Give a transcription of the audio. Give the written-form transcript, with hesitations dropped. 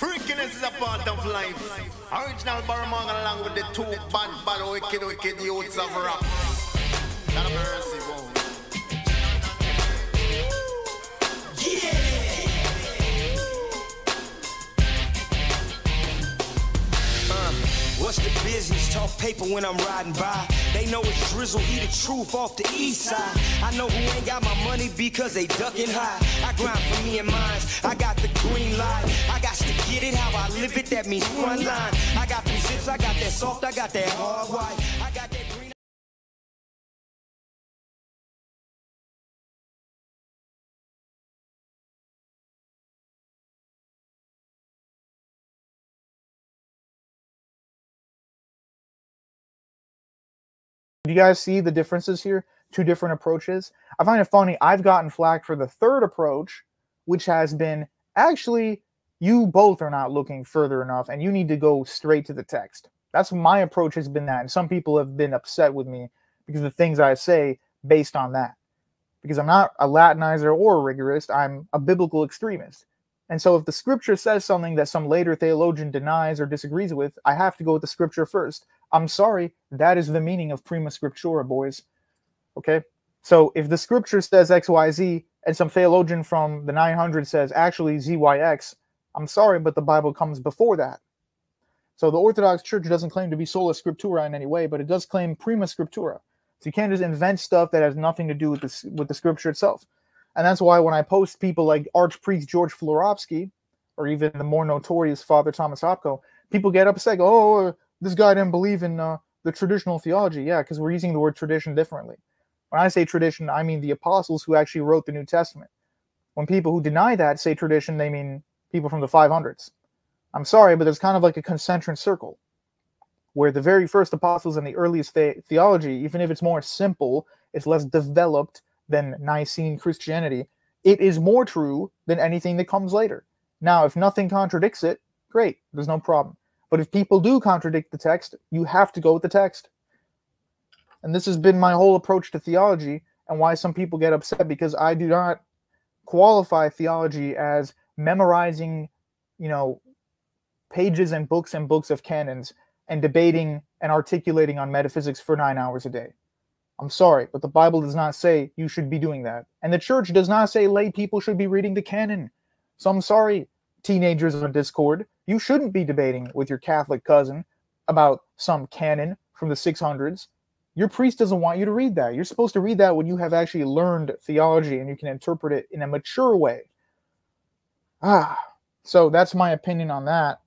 Freakiness is a part of life. Original Barraman along with the two bad, wicked youths of rap. Not a mercy, whoa. What's the business? Talk paper when I'm riding by. They know it's drizzle, he the truth off the east side. I know who ain't got my money because they ducking high. I grind for me and mine. I got the green light. I got to get it how I live it. That means front line. I got them zips, I got that soft, I got that hard white. I got that green. Do you guys see the differences here? Two different approaches. I find it funny. I've gotten flack for the third approach, which has been, actually, you both are not looking further enough, and you need to go straight to the text. That's my approach has been that, and some people have been upset with me because of the things I say based on that. Because I'm not a Latinizer or a rigorist, I'm a biblical extremist. And so if the scripture says something that some later theologian denies or disagrees with, I have to go with the scripture first. I'm sorry, that is the meaning of prima scriptura, boys. Okay? So if the scripture says XYZ, and some theologian from the 900 says actually ZYX, I'm sorry, but the Bible comes before that. So the Orthodox Church doesn't claim to be sola scriptura in any way, but it does claim prima scriptura. So you can't just invent stuff that has nothing to do with the scripture itself. And that's why when I post people like Archpriest George Florovsky, or even the more notorious Father Thomas Hopko, people get upset, go, oh, this guy didn't believe in the traditional theology. Yeah, because we're using the word tradition differently. When I say tradition, I mean the apostles who actually wrote the New Testament. When people who deny that say tradition, they mean people from the 500s. I'm sorry, but there's kind of like a concentric circle, where the very first apostles and the earliest theology, even if it's more simple, it's less developed than Nicene Christianity, it is more true than anything that comes later. Now, if nothing contradicts it, great, there's no problem. But if people do contradict the text, you have to go with the text. And this has been my whole approach to theology, and why some people get upset, because I do not qualify theology as memorizing, pages and books of canons and debating and articulating on metaphysics for 9 hours a day. I'm sorry, but the Bible does not say you should be doing that. And the church does not say lay people should be reading the canon. So I'm sorry, teenagers on Discord, you shouldn't be debating with your Catholic cousin about some canon from the 600s. Your priest doesn't want you to read that. You're supposed to read that when you have actually learned theology and you can interpret it in a mature way. So that's my opinion on that.